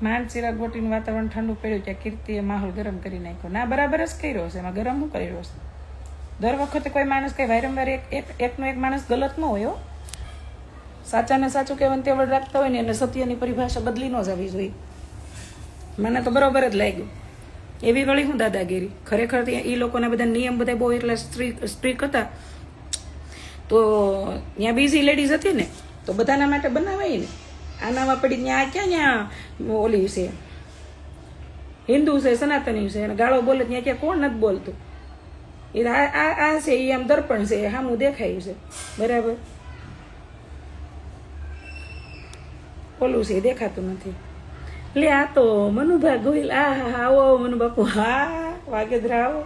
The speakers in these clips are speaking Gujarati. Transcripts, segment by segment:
માનચિરાગ ગોટીનું વાતાવરણ ઠંડુ પડ્યું ત્યાં કીર્તિએ માહોલ ગરમ કરી નાખ્યો. ના બરાબર જ કર્યો છે, એમાં ગરમ શું કરી રહ્યો છે? દર વખતે કોઈ માણસ કઈ વારંવાર એકનો એક માણસ ગલત ન હોય. સાચાને સાચું કહેવાનું તેવડ રાખતા હોય ને અને સત્યની પરિભાષા બદલી ન જવી જોઈએ. મને તો બરોબર જ લાગ્યું. એવી વળી હું દાદાગીરી ખરેખર એ લોકોના બધા નિયમ બધા બહુ એટલા સ્ટ્રીક હતા. તો ત્યાં બીજી લેડીઝ હતી ને તો બધાના માટે બનાવાય ને. આનામાં પડી ત્યાં ક્યાં ઓલી છે હિન્દુ છે સનાતની છે અને ગાળો બોલે ત્યાં ક્યાં કોણ નથી બોલતું. એ આ છે એ આમ દર્પણ છે સામું દેખાયું છે બરાબર. ઓલું છે એ દેખાતું નથી. એટલે આ તો મનુભા ગોહિલ. આ હા હા આવો મનુ બાપુ. હા વાગેદરા આવો.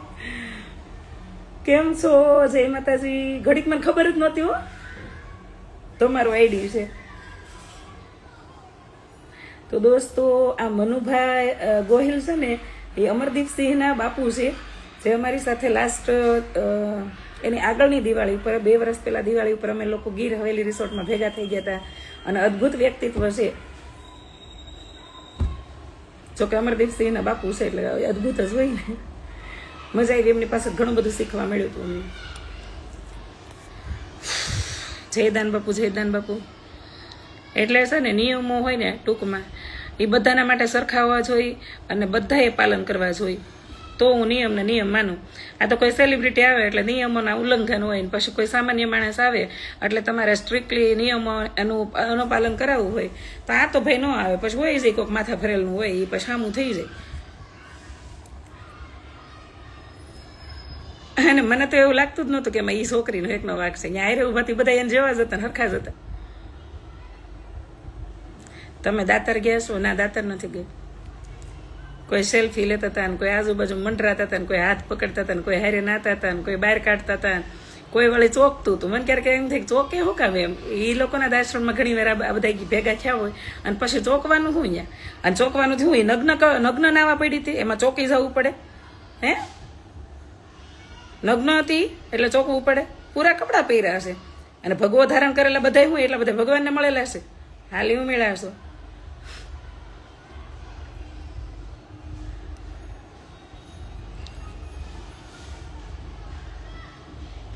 કેમ છો? જય માતાજી. ઘડીક મને ખબર જ નહોતી હો તમારું આઈડી છે. તો દોસ્તો આ મનુભાઈ ગોહિલ છે ને એ અમરદીપસિંહના બાપુ છે, જે અમારી સાથે લાસ્ટ એની આગળની દિવાળી ઉપર 2 વર્ષ પહેલા દિવાળી ઉપર અમે લોકો ગીર હવેલી રિસોર્ટમાં ભેગા થઈ ગયા હતા. અને અદ્ભુત વ્યક્તિત્વ છે. જોકે અમરદીપસિંહના બાપુ છે એટલે અદ્ભુત જ હોય ને. મજા આવી. એમની પાસે ઘણું બધું શીખવા મળ્યું હતું અમને. જયદાન બાપુ, જયદાન બાપુ. એટલે છે ને નિયમો હોય ને ટૂંકમાં એ બધાના માટે સરખા હોવા જોઈએ અને બધાએ પાલન કરવા જોઈએ. તો હું નિયમને નિયમ માનું. આ તો કોઈ સેલિબ્રિટી આવે એટલે નિયમોના ઉલ્લંઘન હોય ને પછી કોઈ સામાન્ય માણસ આવે એટલે તમારે સ્ટ્રિક્ટલી નિયમો અનુપાલન કરાવવું હોય તો આ તો ભાઈ ન આવે. પછી હોય જાય કોઈક માથા ફરેલનું હોય એ પછી સામું થઈ જાય. અને મને તો એવું લાગતું જ નહોતું કે એમાં એ છોકરીનો એકનો વાક છે. ત્યાં આયરે ઉભાથી બધા એને જેવા જ હતા હરખા જ હતા. તમે દાતર ગયા છો? ના દાતર નથી ગઈ. કોઈ સેલ્ફી લેતા હતા ને કોઈ આજુબાજુ મંડરાતા હતા ને કોઈ હાથ પકડતા હતા ને કોઈ હારે નાતા હતા ને કોઈ બહાર કાઢતા હતા કોઈ વળી ચોકતું હતું. મને ક્યારેક એમ થાય ચોકે શું કામ એમ. એ લોકોના આશ્રમમાં ઘણી વાર આ બધા ભેગા થયા હોય અને પછી ચોકવાનું શું અહીંયા. અને ચોકવાનું થયું હોય નગ્ન નાવા પડી હતી એમાં ચોકી જવું પડે. હે નગ્ન હતી એટલે ચોકવું પડે. પૂરા કપડાં પહેર્યા હશે અને ભગવો ધારણ કરેલા બધા હોય એટલા બધા ભગવાનને મળેલા હશે. હાલી હું મેળાશો.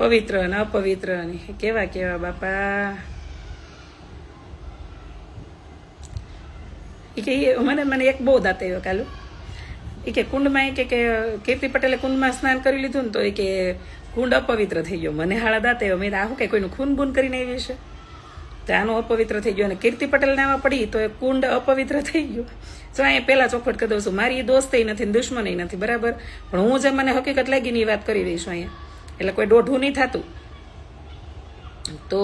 પવિત્ર ને અપવિત્ર ને કેવા કેવા બાપા. એ કે મને એક બહુ દાંત આવ્યો કાલું. એ કે કુંડમાં કે કીર્તિ પટેલે કુંડમાં સ્નાન કરી લીધું ને તો એ કે કુંડ અપવિત્ર થઈ ગયો. મને હાળા દાંત આવ્યો. મેં આવું કે કોઈનું ખૂન બૂન કરીને આવી છે તો આનું અપવિત્ર થઈ ગયો. અને કીર્તિ પટેલને આવા પડી તો એ કુંડ અપવિત્ર થઈ ગયો. જો અહીંયા પહેલા ચોખવટ કરી દઉં છું. મારી દોસ્ત નથી ને દુશ્મન નથી બરાબર, પણ હું જે મને હકીકત લાગી ની વાત કરી રહી છું અહીંયા. એટલે કોઈ દોઢું નહીં થતું. તો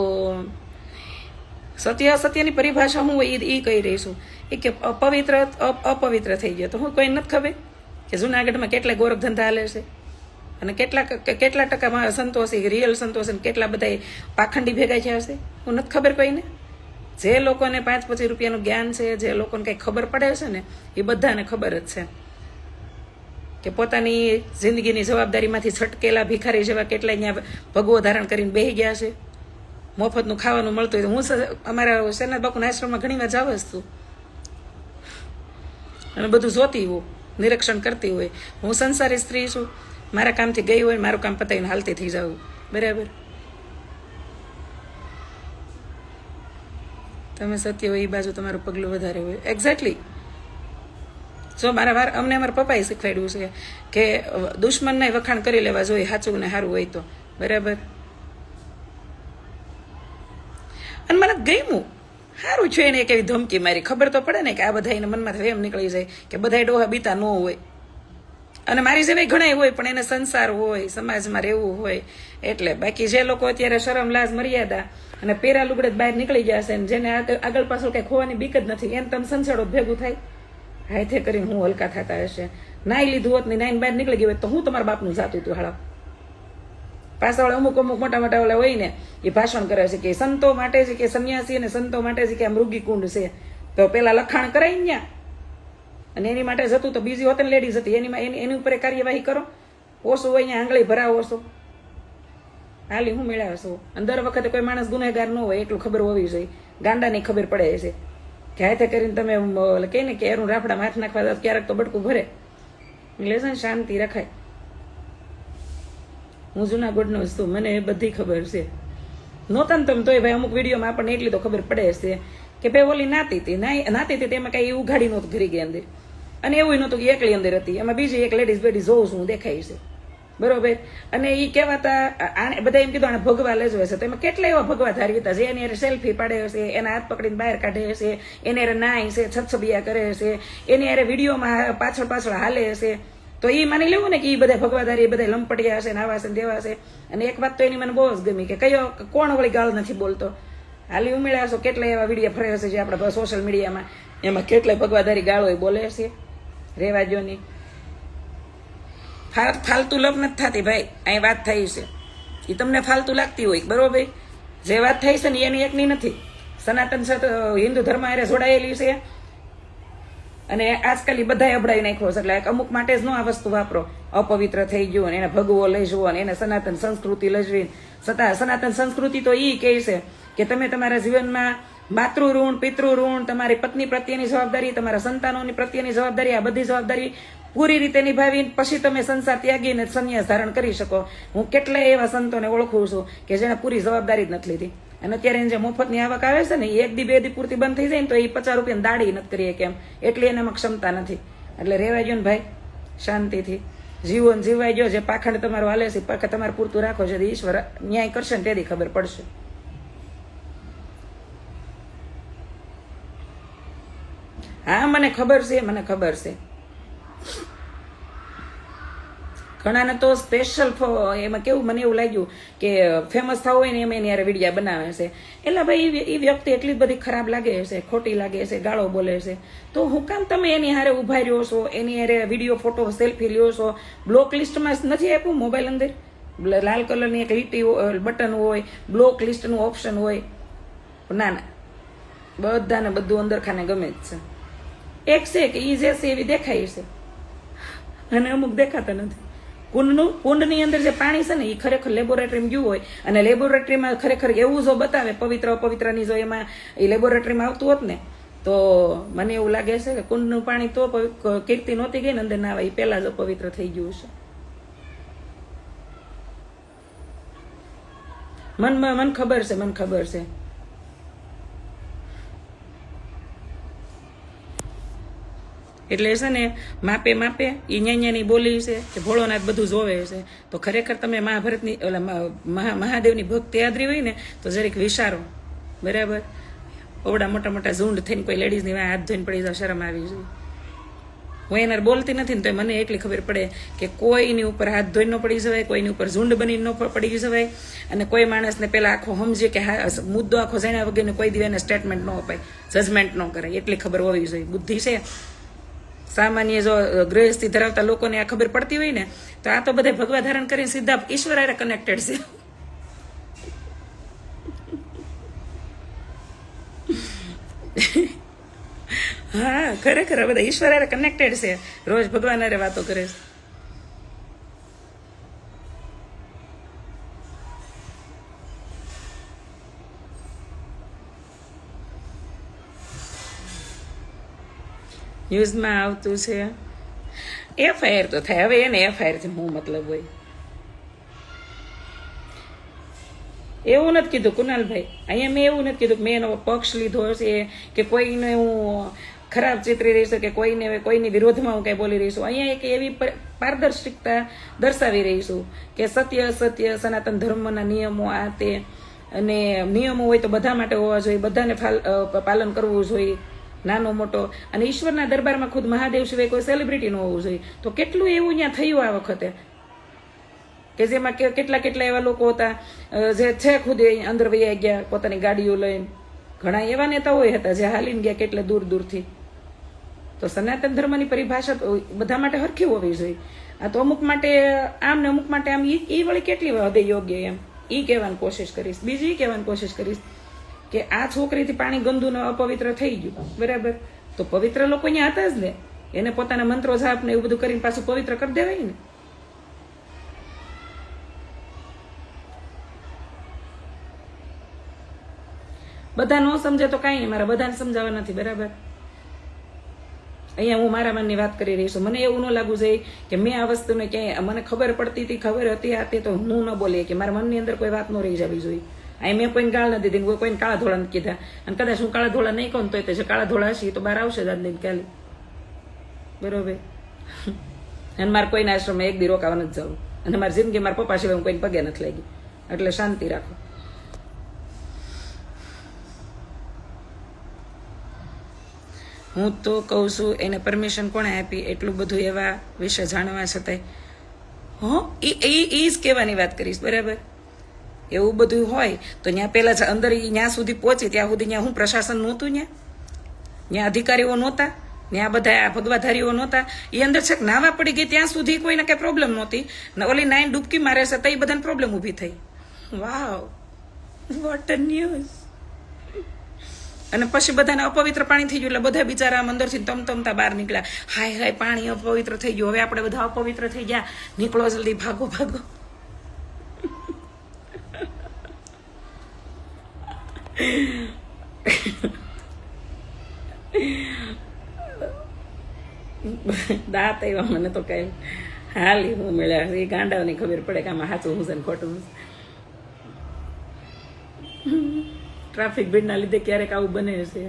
સત્યની પરિભાષા હું એ કહી રહી છું. એ કે અપવિત્ર થઈ ગયો તો હું કોઈ નથી ખબર કે જુનાગઢમાં કેટલા ગોરખ ધંધા હાલે છે અને કેટલા ટકા સંતોષી રિયલ સંતોષ કેટલા બધા પાખંડી ભેગા થયા હશે. હું નથી ખબર કોઈને. જે લોકોને 5-25 રૂપિયાનું જ્ઞાન છે, જે લોકોને કંઈ ખબર પડે છે ને એ બધાને ખબર જ છે કે પોતાની જિંદગીની જવાબદારીમાંથી છટકેલા ભિખારી જેવા કેટલા અહીંયા ભગવો ધારણ કરીને બેસી ગયા છે. મફતનું ખાવાનું મળતું હોય. હું અમારા શેરનાથ બાપુના આશ્રમમાં ઘણી વાર જાવ છું અને બધું જોતી હોઉં, નિરીક્ષણ કરતી હોય. હું સંસારી સ્ત્રી છું. મારા કામથી ગઈ હોય મારું કામ પતાવીને હાલતી થઈ જાઉં બરાબર. તમે સત્ય હોય એ બાજુ તમારું પગલું વધારે હોય. એક્ઝેક્ટલી. જો અમને અમારા પપ્પાએ શીખવાડ્યું છે કે દુશ્મનને વખાણ કરી લેવા જોઈએ સાચું ને સારું હોય તો બરાબર. અને મને ગમ્યું સારું છે એને એક એવી ધમકી મારી. ખબર તો પડે ને કે આ બધા એને મનમાં એમ નીકળી જાય કે બધા ડોહા બીતા ન હોય અને મારી જેવા ઘણા હોય પણ એને સંસાર હોય સમાજમાં રહેવું હોય એટલે. બાકી જે લોકો અત્યારે શરમ લાજ મર્યાદા અને પેરા લુગડે બહાર નીકળી ગયા છે ને જેને આગળ પાછળ કઈ ખોવાની બીક જ નથી એને તમે સંસાડો ભેગું થાય હાથે કરીને હું હલકા થતા હશે. નાઈ લીધું હોત ને નાઈને બહાર નીકળી ગયું હોય તો હું તમારા બાપનું જાતું હતું હાળા. પાછળ અમુક મોટા મોટા ઓલા હોય ને એ ભાષણ કરે છે કે સંતો માટે છે કે સંન્યાસી અને સંતો માટે છે કે આ મૃગી કુંડ છે. તો પેલા લખાણ કરાય ને અને એની માટે જતું તો બીજી હોતે લેડીઝ હતી એની ઉપર કાર્યવાહી કરો. ઓછું હોય અહીંયા આંગળી ભરાવો છો હાલી હું મેળાવશો. અને દર વખતે કોઈ માણસ ગુનેગાર ન હોય એટલું ખબર હોવી જોઈએ. ગાંડાની ખબર પડે છે કે હાથે કરીને તમે કહે ને કે એનું રાફડા હાથ નાખવા ક્યારેક તો બટકું ભરે એટલે છે ને શાંતિ રખાય. હું જુનાગઢનો જ છું, મને બધી ખબર છે. નહોતા ને તમે તોય ભાઈ અમુક વિડીયોમાં આપણને એટલી તો ખબર પડે છે કે ભાઈ ઓલી નાતી હતી તેમાં કઈ ઉઘાડી નહોતું ઘરી ગઈ અંદર, અને એવું નહોતું કે એકલી અંદર હતી, એમાં બીજી એક લેડીઝ બેડીઝ જોઉં છું દેખાય છે, બરોબર. અને એ કહેવાતા બધા એમ કીધું આને ભગવા લેજવે છે, તો એમાં કેટલા એવા ભગવા ધારી હતા જે એની સેલ્ફી પાડે છે, એના હાથ પકડીને બહાર કાઢે છે, એને નાય છે, છછબિયા કરે છે, એની યારે વિડીયોમાં પાછળ પાછળ હાલે છે. તો એ માની લેવું ને કે એ બધા ભગવાદારી એ બધા લંપટિયા છે, નાવા છે, દેવા છે. અને એક વાત તો એની મને બહુ જ ગમી કે કયો કોણ વળી ગાળ નથી બોલતો. હાલી ઉમેળ્યા છો કેટલા એવા વિડીયો ફરે છે જે આપણા સોશિયલ મીડિયામાં, એમાં કેટલાય ભગવાદારી ગાળો બોલે છે. રેવા જો ની ફાલતુ લપ નથી થતી ભાઈ, અહીં વાત થઈ છે એ તમને ફાલતુ લાગતી હોય, બરોબર. જે વાત થઈ છે ને એની એકની નથી. સનાતન હિન્દુ ધર્મ હારે જોડાયેલી છે, અને આજકાલ બધા અબડાઈ નાખ્યો છે. એટલે અમુક માટે જ ન આ વસ્તુ વાપરો. અપવિત્ર થઈ ગયું ને એને ભગવો લઈ જવો ને એને સનાતન સંસ્કૃતિ લઈ જવી. સનાતન સંસ્કૃતિ તો એ કહે છે કે તમે તમારા જીવનમાં માતૃ ઋણ, પિતૃ ઋણ, તમારી પત્ની પ્રત્યેની જવાબદારી, તમારા સંતાનોની પ્રત્યેની જવાબદારી, આ બધી જવાબદારી પૂરી રીતે નિભાવીને પછી તમે સંસાર ત્યાગીને સંન્યાસ ધારણ કરી શકો. હું કેટલાય એવા સંતોને ઓળખું છું કે જેને પૂરી જવાબદારી જ નથી લીધી. અને અત્યારે જે મફતની આવક આવે છે ને એ 1 દી 2 દી પૂરતી બંધ થઈ જાય ને તો એ 50 રૂપિયાની દાડી નથી કરીએ કેમ, એટલી એનામાં ક્ષમતા નથી. એટલે રેવા ગયો ને ભાઈ શાંતિથી જીવન જીવાઈ ગયો. જે પાખંડ તમારો હાલે છે પાખા તમારે પૂરતું રાખો છે, ઈશ્વર ન્યાય કરશે ને તેથી ખબર પડશે. હા મને ખબર છે, મને ખબર છે. ઘણાને તો સ્પેશિયલ એમાં કેવું મને એવું લાગ્યું કે ફેમસ થવું હોય ને એમ એની યારે વિડીયા બનાવે છે. એટલે ભાઈ એ વ્યક્તિ એટલી બધી ખરાબ લાગે છે, ખોટી લાગે છે, ગાળો બોલે છે, તો હું કામ તમે એની હારે ઉભા રહ્યો છો, એની હારે વિડીયો ફોટો સેલ્ફી લ્યો છો? બ્લોક લિસ્ટમાં નથી આપ્યું મોબાઈલ અંદર લાલ કલરની એક લીટી બટન હોય, બ્લોક લિસ્ટનું ઓપ્શન હોય? ના ના, બધાને બધું અંદર ખાને ગમે જ છે. એક છે કે એ જે છે એવી દેખાય છે અને અમુક દેખાતા નથી. કુંડની અંદર જે પાણી છે ને એ ખરેખર લેબોરેટરીમાં ગયું હોય, અને લેબોરેટરીમાં ખરેખર એવું જો બતાવે પવિત્ર અપવિત્રની જો એમાં એ લેબોરેટરીમાં આવતું હોત ને તો મને એવું લાગે છે કે કુંડનું પાણી તો કીર્તિ નહોતી ગઈ ને અંદર ના આવે એ પહેલા જ અપવિત્ર થઈ ગયું છે. મને ખબર છે, મને ખબર છે. એટલે છે ને માપે માપે એ ન્યાની બોલી છે કે ભોળોનાથ બધું જોવે છે. તો ખરેખર તમે મહાભારતની મહાદેવની ભક્તિ યાદરી હોય ને તો જરીક વિચારો, બરાબર. ઓવડા મોટા મોટા ઝુંડ થઈને કોઈ લેડીઝની હાથ ધોઈને પડી જાય, શરમ આવી જોઈએ. હું એના બોલતી નથી ને તો મને એટલી ખબર પડે કે કોઈની ઉપર હાથ ધોઈને ન પડી જવાય, કોઈની ઉપર ઝુંડ બનીને ન પડી જવાય, અને કોઈ માણસને પેલા આખો સમજે કે મુદ્દો આખો જાણ્યા વગરને કોઈ દિવસ સ્ટેટમેન્ટ ન અપાય, જજમેન્ટ ન કરે, એટલી ખબર હોવી જોઈએ. બુદ્ધિ છે. સામાન્ય જો ગૃહસ્થી ધરાવતા લોકોને આ ખબર પડતી હોય ને તો આ તો બધા ભગવા ધારણ કરીને સીધા ઈશ્વર હારે કનેક્ટેડ છે. હા ખરેખર બધા ઈશ્વર હારે કનેક્ટેડ છે, રોજ ભગવાન હારે વાતો કરે છે. ન્યૂઝમાં આવતું છે એફઆઈઆર તો થાય. હવે એને એફઆઈઆરથી હું મતલબ હોય? એવું નથી કીધું કુનાલભાઈ, અહીંયા મેં એવું નથી કીધું કે મેં એનો પક્ષ લીધો છે કે કોઈને હું ખરાબ ચિતરી રહી છું કે કોઈની વિરોધમાં હું કંઈ બોલી રહી છું. અહીંયા એક એવી પારદર્શિકતા દર્શાવી રહી છું કે સત્ય અસત્ય, સનાતન ધર્મના નિયમો આ તે, અને નિયમો હોય તો બધા માટે હોવા જોઈએ, બધાને પાલન કરવું જોઈએ, નાનો મોટો. અને ઈશ્વરના દરબારમાં ખુદ મહાદેવ સિવાય કોઈ સેલિબ્રિટી ન હોવું જોઈએ. તો કેટલું એવું ત્યાં થયું આ વખતે કે જેમાં કેટલા એવા લોકો હતા જે છે ખુદ અંદર વૈયા ગયા પોતાની ગાડીઓ લઈને. ઘણા એવા નેતાઓ હતા જે હાલીને ગયા કેટલે દૂર દૂરથી. તો સનાતન ધર્મની પરિભાષા તો બધા માટે હરખી હોવી જોઈએ. આ તો અમુક માટે આમ ને અમુક માટે આમ એ વળી કેટલી હદે યોગ્ય એમ એ કહેવાની કોશિશ કરીશ. બીજી એ કહેવાની કોશિશ કરીશ કે આ છોકરીથી પાણી ગંદુ ને અપવિત્ર થઈ ગયું, બરાબર, તો પવિત્ર લોકો અહીંયા હતા જ ને, એને પોતાના મંત્રો જાપ ને એવું બધું કરીને પાછું પવિત્ર કરી દેવાય ને. બધા ન સમજે તો કાંઈ નહીં, મારે બધાને સમજાવવા નથી, બરાબર? અહીંયા હું મારા મનની વાત કરી રહી છું. મને એવું ન લાગવું જોઈએ કે મેં આ વસ્તુને ક્યાંય મને ખબર પડતી હતી, ખબર હતી આ તે, તો હું ન બોલી કે મારા મનની અંદર કોઈ વાત ન રહી જવી જોઈએ. અહીં મેં કોઈને ગાળ નથી દીધી, કોઈને કાળા ધોળા નથી કીધા, અને કદાચ હું કાળા ધોળા નહીં કહું તો જે કાળા ધોળા હશે તો બહાર આવશે જ આજની કાલે, બરોબર? અને મારે કોઈના આશ્રમમાં એક દી રોકાવા નથી જવું, અને મારી જિંદગી મારા પપ્પા સિવાય હું કોઈને પગે નથી લાગી, એટલે શાંતિ રાખો. હું તો કહું છું એને પરમિશન કોણે આપી એટલું બધું એવા વિશે જાણવા છતાંય એ જ કહેવાની વાત કરીશ, બરાબર? એવું બધું હોય તો ત્યાં પહેલા અંદર ત્યાં સુધી પહોંચી ત્યાં સુધી ત્યાં હું પ્રશાસન નહોતું, ત્યાં અધિકારીઓ નહોતા, ત્યાં બધા આ ભગવાધારીઓ નહોતા, એ અંદર છેક નાવા પડી ગઈ ત્યાં સુધી કોઈને કઈ પ્રોબ્લેમ નહોતી, ને ઓલી 9 ડૂબકી મારે છે તો એ બધાને પ્રોબ્લેમ ઊભી થઈ. વાવ, વોટ અ ન્યૂઝ! અને પછી બધાને અપવિત્ર પાણી થઈ ગયું, એટલે બધા બિચારા અંદરથી તમતમતા બહાર નીકળ્યા. હાય હાય, પાણી અપવિત્ર થઈ ગયું, હવે આપણે બધા અપવિત્ર થઈ ગયા, નીકળો જલ્દી, ભાગો ભાગો. દાંત આવ્યા મને તો કઈ હાલી હું મળ્યા, એ ગાંડાઓની ખબર પડે કે આમાં સાચું હું છે ને ખોટું. ટ્રાફિક ભીડના લીધે ક્યારેક આવું બને છે.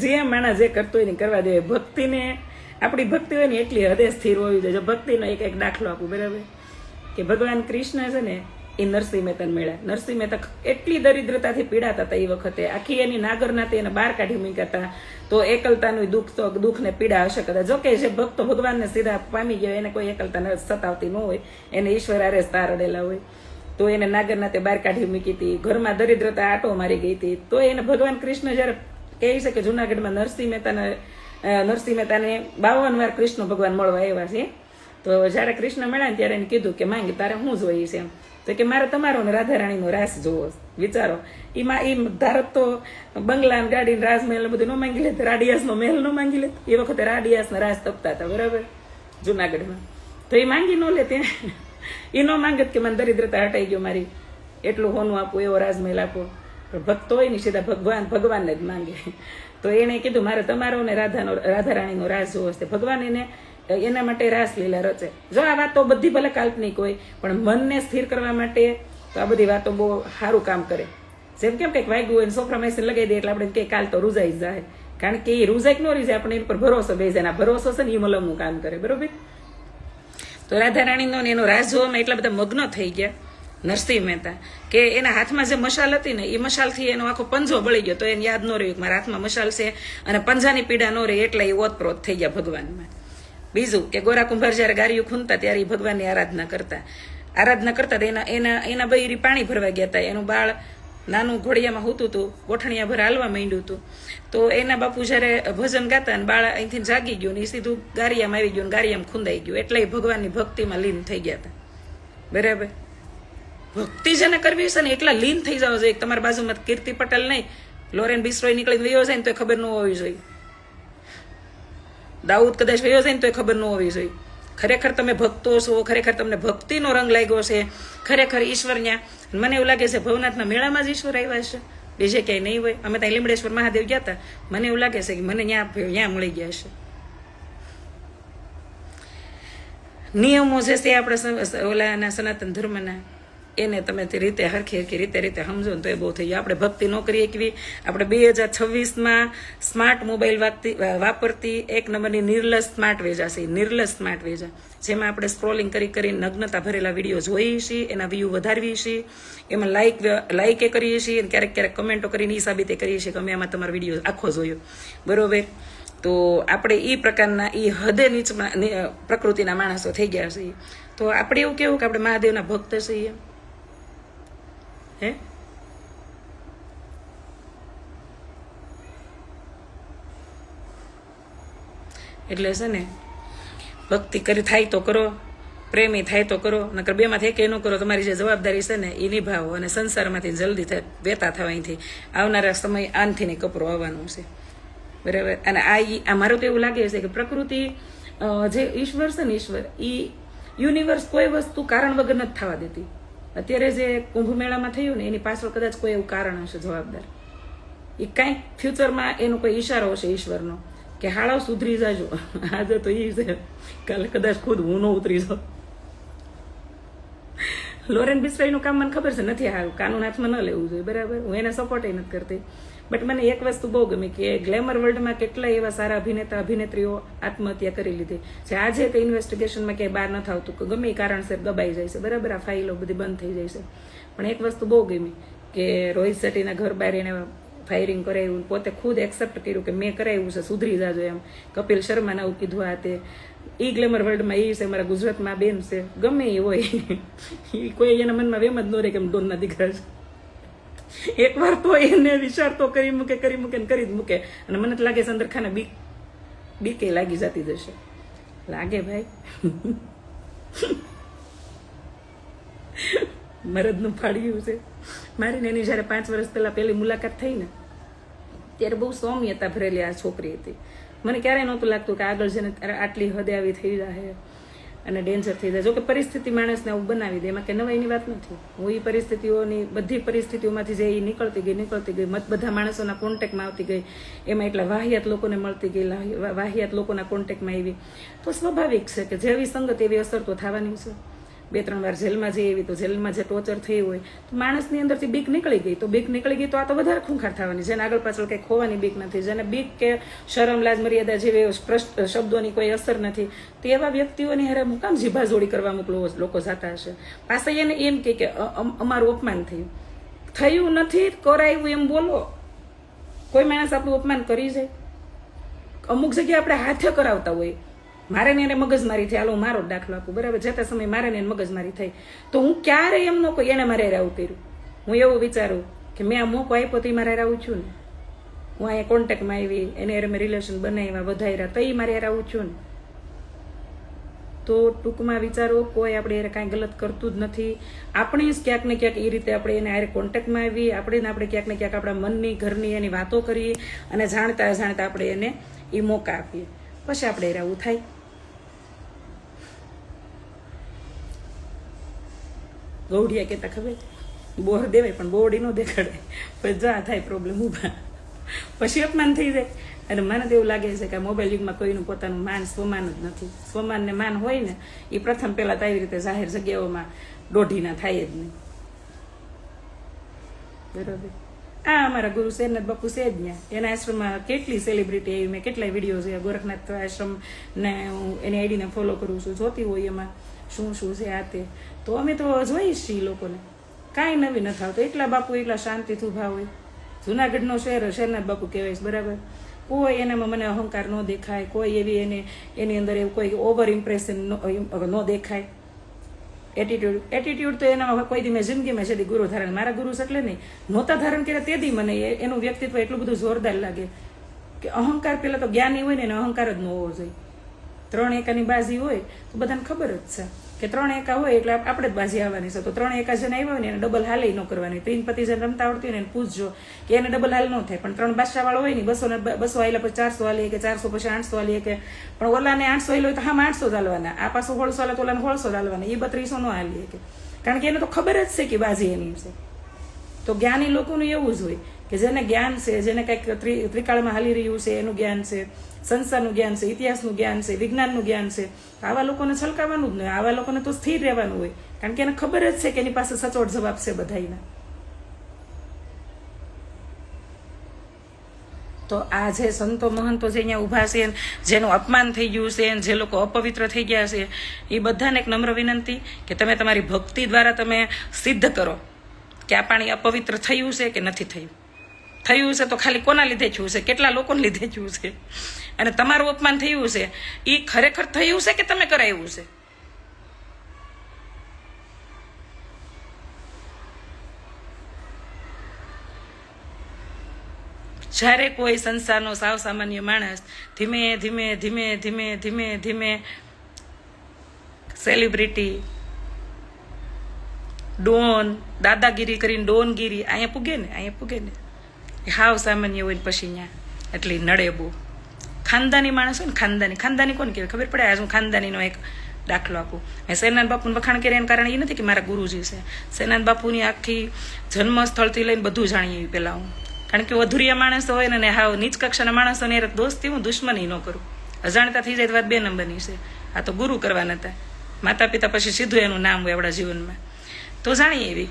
જે માણસ જે કરતો હોય ને કરવા દે. ભક્તિને, આપણી ભક્તિ હોય ને એટલી હદે સ્થિર હોવી જોઈએ. જો ભક્તિનો એક દાખલો આપું, બરાબર? કે ભગવાન કૃષ્ણ છે ને એ નરસિંહ મહેતાને મળ્યા. નરસિંહ મહેતા એટલી દરિદ્રતાથી પીડાતા હતા એ વખતે, આખી એની નાગરનાથી એને બહાર કાઢી મૂક્યા હતા. તો એકલતાનું દુઃખને પીડા હશે કદાચ. જોકે જે ભક્તો ભગવાનને સીધા પામી ગયો એને કોઈ એકલતા સતાવતી ન હોય, એને ઈશ્વર આરે તાર અડેલા હોય. તો એને નાગરનાથે બહાર કાઢી મૂકી હતી, ઘરમાં દરિદ્રતા આટો મારી ગઈ હતી. તો એને ભગવાન કૃષ્ણ જયારે કહે છે કે જુનાગઢમાં નરસિંહ મહેતાને 52 વાર કૃષ્ણ ભગવાન મળવા આવ્યા છે. તો જયારે કૃષ્ણ મળ્યા ને ત્યારે એને કીધું કે માંગ તારે શું જોઈએ છે એમ. તો કે મારે તમારો ને રાધારાણીનો રાસ જોવો. વિચારો, એમાં ધારત તો બંગલા ગાડી રાજમહેલ બધું ન માંગી લેત, રાડિયાસનો મહેલ ન માંગી લેત. એ વખતે રાડિયાસના રાસ તપતા હતા, બરાબર, જુનાગઢમાં. તો એ માંગી ન લે, ત્યાં એ ન માંગત કે મને દરિદ્રતા હટાઈ ગયો, મારી એટલું હોનું આપો, એવો રાજમહેલ આપો. ભક્તો હોય ને સીધા ભગવાનને જ માંગે. તો એને કીધું મારે તમારો ને રાધારાણીનો રાસ જોવો છે. ભગવાન એના માટે રાસલીલા રચે. જો આ વાતો બધી ભલે કાલ્પનિક હોય, પણ મનને સ્થિર કરવા માટે તો આ બધી વાતો બહુ સારું કામ કરે. જેમ કેમ કંઈક વાગ્યું હોય ને સોફરા મેસી લગાવી દે એટલે આપણે કે કાલ તો રૂઝાઈ જાય. કારણ કે એ રૂઝાઈ ન રહી જાય, આપણે એની પર ભરોસો બેસી જાય. ભરોસો છે ને એ મલમનું કામ કરે, બરોબર? તો રાધારાણીનો એનો રાસ જોવામાં એટલા બધા મગ્ન થઈ ગયા નરસિંહ મહેતા કે એના હાથમાં જે મશાલ હતી ને એ મશાલથી એનો આખો પંજો બળી ગયો. તો એને યાદ ન રહ્યું કે મારા હાથમાં મશાલ છે અને પંજાની પીડા ન રહી, એટલે એ ઓતપ્રોત થઈ ગયા ભગવાનમાં. બીજું કે ગોરા કુંભાર જયારે ગારીઓ ખૂંદતા ત્યારે એ ભગવાનની આરાધના કરતા એના બૈરી પાણી ભરવા ગયા હતા. એનું બાળ નાનું ઘોડિયામાં હોતું હતું, ગોઠણિયા ભર હાલવા માંડ્યું હતું. તો એના બાપુ જયારે ભજન ગાતા અને બાળ અહીંથી જાગી ગયું ને એ સીધું ગારિયામાં આવી ગયું, ગારિયામાં ખૂંદાઈ ગયું. એટલે એ ભગવાનની ભક્તિમાં લીન થઈ ગયા હતા, બરાબર? ભક્તિ જેને કરવી છે ને એટલા લીન થઈ જાવ જોઈએ. તમારા બાજુમાં કીર્તિ પટેલ નહીં, લોરેન બિસ્રોય નીકળીને વયો જાય ને તો ખબર ન હોવી જોઈએ. દાઉદ કદાચ વયો જાય ને તો ખબર ન હોવી જોઈએ. ખરેખર તમે ભક્તો છો, ખરેખર તમને ભક્તિનો રંગ લાગ્યો છે, ખરેખર ઈશ્વર ત્યાં. મને એવું લાગે છે ભવનાથના મેળામાં જ ઈશ્વર આવ્યા છે, બીજે ક્યાંય નહીં હોય. અમે ત્યાં લીમડેશ્વર મહાદેવ ગયા હતા, મને એવું લાગે છે કે મને ત્યાં મળી ગયા છે. નિયમો જે છે આપણે ઓલાના સનાતન ધર્મના, એને તમે તે રીતે હરખી રીતે સમજો ને તો એ બહુ થઈ ગયું. આપણે ભક્તિ ન કરી શકવી. આપણે 2026માં સ્માર્ટ મોબાઈલ વાપરતી એક નંબરની નિર્લજ સ્માર્ટ વેજા છે, નિર્લજ સ્માર્ટ વેજા, જેમાં આપણે સ્ક્રોલિંગ કરી નગ્નતા ભરેલા વિડીયો જોઈએ છીએ, એના વ્યૂ વધારવી છીએ, એમાં લાઈકે કરીએ છીએ, અને ક્યારેક કમેન્ટો કરીને એ સાબિતે કરીએ છીએ કે અમે આમાં તમારો વિડીયો આખો જોયો, બરોબર? તો આપણે એ પ્રકારના એ હદે નીચ પ્રકૃતિના માણસો થઈ ગયા છીએ. તો આપણે એવું કેવું કે આપણે મહાદેવના ભક્ત છીએ, હે? એટલે છે ને ભક્તિ કરી થાય તો કરો, પ્રેમી થાય તો કરો, નકર બેમાંથી એક ન કરો. તમારી જે જવાબદારી છે ને એ નિભાવો અને સંસારમાંથી જલ્દી વેતા થવા અહીંથી આવનારા સમય આનથી ને કપરો આવવાનું છે, બરાબર? અને આ મારું તો એવું લાગે છે કે પ્રકૃતિ જે ઈશ્વર છે ને, ઈશ્વર એ યુનિવર્સ કોઈ વસ્તુ કારણ વગર નથી થવા દેતી. અત્યારે જે કુંભ મેળામાં થયું ને એની પાછળ કદાચ કોઈ એવું કારણ હશે જવાબદાર. એ કાંઈક ફ્યુચરમાં એનો કોઈ ઈશારો હશે ઈશ્વરનો કે હાળાવ સુધરી જાજો. આજે તો એ છે, કાલે કદાચ ખુદ હું ન ઉતરી જાઉં. લોરેન બિસ્ટ્રાઈનું કામ મને ખબર છે નથી સારું, કાનૂન હાથમાં ન લેવું જોઈએ, બરાબર, હું એને સપોર્ટ નથી કરતી. બટ મને એક વસ્તુ બહુ ગમી કે ગ્લેમર વર્લ્ડમાં કેટલા એવા સારા અભિનેતા અભિનેત્રીઓ આત્મહત્યા કરી લીધી જે આજે તે ઇન્વેસ્ટિગેશનમાં ક્યાંય બહાર નથી આવતું કે ગમે એ કારણસર દબાઈ જાય છે, બરાબર, આ ફાઇલો બધી બંધ થઈ જાય છે. પણ એક વસ્તુ બહુ ગમી કે રોહિત શેટ્ટીના ઘર બહાર એને ફાયરિંગ કરાવ્યું, પોતે ખુદ એક્સેપ્ટ કર્યું કે મેં કરાવ્યું છે, સુધરી જાજો એમ. કપિલ શર્માને આવું કીધું. આ તે ઈ ગ્લેમર વર્લ્ડમાં એ છે, મારા ગુજરાતમાં બેન છે, ગમે એ હોય એ કોઈ એના મનમાં વેમ જ ન રહે કે ડોનના દીકરા છે. એકવાર તો એને વિચાર તો કરી મૂકે ને કરી જ મૂકે. અને મને તો લાગે છે અંદર ખાને બીકે લાગી જતી જશે, લાગે ભાઈ. મરદનું ફાડ્યું છે. મારીને એની જયારે 5 વર્ષ પહેલા પહેલી મુલાકાત થઈ ને ત્યારે બહુ સૌમ્યતા ભરેલી આ છોકરી હતી. મને ક્યારેય નહોતું લાગતું કે આગળ જઈને આટલી હદે આવી થઈ જાય અને ડેન્જર થઈ જાય. જો કે પરિસ્થિતિ માણસને આવું બનાવી દે, એમાં કે નવાઈની વાત નથી. હું એ પરિસ્થિતિઓની બધી પરિસ્થિતિઓમાંથી જે નીકળતી ગઈ બધા માણસોના કોન્ટેક્ટમાં આવતી ગઈ, એમાં એટલા વાહિયાત લોકોને મળતી ગઈ, વાહિયાત લોકોના કોન્ટેક્ટમાં આવી, તો સ્વાભાવિક છે કે જેવી સંગત એવી અસર તો થવાની છે. 2-3 વાર જેલમાં જઈ એવી તો જેલમાં જે ટોર્ચર થઈ હોય તો માણસની અંદરથી બીક નીકળી ગઈ તો આ તો વધારે ખૂંખાર થવાની. જેને આગળ પાછળ કંઈ ખોવાની બીક નથી, જેને બીક કે શરમ લાજ મર્યાદા જેવી શબ્દોની કોઈ અસર નથી, તો એવા વ્યક્તિઓની હારે હું કામ જીભાજોડી કરવા અમુક લોકો જતા હશે. પાછા એને એમ કે અમારું અપમાન થયું નથી, કરાયું એમ બોલો. કોઈ માણસ આપણું અપમાન કરી જાય. અમુક જગ્યાએ આપણે હાથે કરાવતા હોય. મારે ને એને મગજમારી થઈ, હાલો મારો દાખલો આપું, બરાબર, જતા સમય મારે ને એને મગજમારી થઈ તો હું ક્યારેય એમ ન કહું એને મારે આવું કર્યું. હું એવું વિચારું કે મેં આ મોકો આપ્યો તો મારે આવું છું ને, હું અહીંયા કોન્ટેક્ટમાં આવી, એને મેં રિલેશન બનાવ્યા, વધાર્યા, તો એ મારે આવું છું ને. તો ટૂંકમાં વિચારો, કોઈ આપણે એને કાંઈ ગલત કરતું જ નથી. આપણે જ ક્યાંક ને ક્યાંક એ રીતે આપણે એને આરે કોન્ટેક્ટમાં આવી, આપણે ક્યાંક ને ક્યાંક આપણા મનની ઘરની એની વાતો કરીએ અને જાણતા આપણે એને એ મોકા આપીએ, પછી આપણે આવું થાય. ગૌડિયા કહેતા ખબર, બોર દેવાય પણ બોરડી ન દેખાડે, પછી જા થાય પ્રોબ્લેમ ઊભા, પછી અપમાન થઈ જાય. અને મને તો એવું લાગે છે કે મોબાઈલ યુગમાં કોઈનું પોતાનું માન સ્વમાન જ નથી. સ્વમાન ને માન હોય ને એ પ્રથમ પહેલા તો આવી રીતે જાહેર જગ્યાઓમાં દોઢીના થાય જ નહીં, બરોબર. આ અમારા ગુરુ શેરનાથ બાપુ છે જ ત્યાં, એના આશ્રમમાં કેટલી સેલિબ્રિટી આવી, મેં કેટલાય વિડીયો છે ગોરખનાથ આશ્રમ ને હું એની આઈડીને ફોલો કરું છું, જોતી હોય એમાં શું છે આ તે. તો અમે તો જોઈએ છીએ લોકોને કાંઈ નવી નથી આવતું. એટલા બાપુ એટલા શાંતિથી ઊભા હોય. જુનાગઢનો શેરનાથ બાપુ કહેવાય છે, બરાબર. કોઈ એનામાં મને અહંકાર ન દેખાય, કોઈ એવી એની અંદર એવું કોઈ ઓવર ઇમ્પ્રેશન ન દેખાય. એટીટ્યુડ તો એના કોઈ દી મેં જિંદગીમાં છે ગુરુ ધારણ, મારા ગુરુ એટલે નહીં, નહોતા ધારણ કર્યા તે દી મને એનું વ્યક્તિત્વ એટલું બધું જોરદાર લાગે કે અહંકાર પેલા તો જ્ઞાની હોય ને એને અહંકાર જ ન હોવો જોઈએ. 3 એકાની બાજી હોય તો બધાને ખબર જ છે કે 3 એકા હોય એટલે આપણે જ બાજી આવવાની છે. તો 3 એકા જેને આવ્યા હોય ને એને ડબલ હાલ ન કરવાની. 3 પતિ જેને રમતા આવડતી હોય ને એને પૂછજો કે એને ડબલ હાલ ન થાય. પણ 3 બાદશાહ વાળો હોય ને 200 હાલ્યા પછી 400 હાલીએ કે 400 પછી 800 હાલીએ કે, પણ ઓલાને 800 હાલ્યો હોય તો હા 800 જ હાલવાના, આ પાછો 1600 હાલે તો ઓલાને 1600 જ હાલવાના, એ 3200 ન હાલીએ કે, કારણ કે એને તો ખબર જ છે કે બાજી એની છે. તો જ્ઞાની લોકોનું એવું જ હોય કે જેને જ્ઞાન છે, જેને કંઈક ત્રિકાળમાં હાલી રહ્યું છે એનું જ્ઞાન છે, સંસારનું જ્ઞાન છે, ઇતિહાસનું જ્ઞાન છે, વિજ્ઞાનનું જ્ઞાન છે. આવા લોકોને છલકાવાનું જ નહીં, આવા લોકોને તો સ્થિર રહેવાનું હોય, કારણ કે એને ખબર જ છે કે એની પાસે સચોટ જવાબ છે બધાયના. તો આ જે સંતો મહંતો જે અહીંયા ઊભા છે, જેનું અપમાન થઈ ગયું છે, જે લોકો અપવિત્ર થઈ ગયા છે, એ બધાને એક નમ્ર વિનંતી કે તમે તમારી ભક્તિ દ્વારા તમે સિદ્ધ કરો કે આ પાણી અપવિત્ર થયું છે કે નથી થયું. થયું છે તો ખાલી કોના લીધે થયું છે, કેટલા લોકોને લીધે થયું છે, અને તમારું અપમાન થયું છે એ ખરેખર થયું છે કે તમે કરાયું છે. જ્યારે કોઈ સંસારનો સાવ સામાન્ય માણસ ધીમે ધીમે ધીમે ધીમે ધીમે ધીમે સેલિબ્રિટી ડોન દાદાગીરી કરીને ડોનગીરી અહીંયા પૂગે ને હાવ સામાન્ય હોય ને પછી ત્યાં એટલે નડે બહુ. ખાનદાની માણસ હોય ને, ખાનદાની કોણ કહેવાય ખબર પડે. આજ હું ખાનદાનીનો એક દાખલો આપું મેં શેરનાથ બાપુને વખાણ કર્યા એના કારણે એ નથી કે મારા ગુરુજી છે. શેરનાથ બાપુની આખી જન્મ સ્થળથી લઈને બધું જાણીએ પહેલાં હું, કારણ કે અધુરિયા માણસો હોય ને હાવ નીચ કક્ષાના માણસોને યાર દોસ્તી હું દુશ્મની ન કરું. અજાણતા થઈ જાય તો વાત 2 નંબરની છે. આ તો ગુરુ કરવાના હતા, માતા પિતા પછી સીધું એનું નામ હોય આપણા જીવનમાં. તો જાણીએ એવી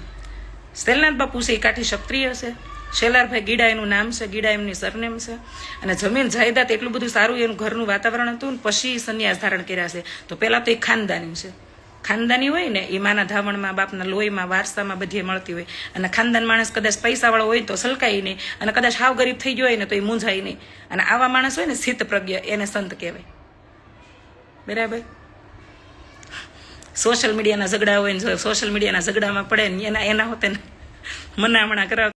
શેરનાથ બાપુ છે એ કાઠી ક્ષત્રિય છે. શેલારભાઈ ગીડા એનું નામ છે, ગીડા એમની સરનેમ છે. અને જમીન જાયદાદ એટલું બધું સારું એનું ઘરનું વાતાવરણ હતું ને પછી સંન્યાસ ધારણ કર્યા છે. તો પહેલાં તો એ ખાનદાની છે. ખાનદાની હોય ને એ માના ધાવણમાં બાપના લોહીમાં વારસામાં બધીએ મળતી હોય. અને ખાનદાન માણસ કદાચ પૈસાવાળો હોય તો સલકાય નહીં, અને કદાચ હાવ ગરીબ થઈ ગયો હોય ને તો એ મૂંઝાય નહીં. અને આવા માણસ હોય ને સ્થિત પ્રજ્ઞ, એને સંત કહેવાય. બરાબર. સોશિયલ મીડિયાના ઝઘડા હોય ને સોશિયલ મીડિયાના ઝઘડામાં પડે ને એના હોતે મનામણા કરાવ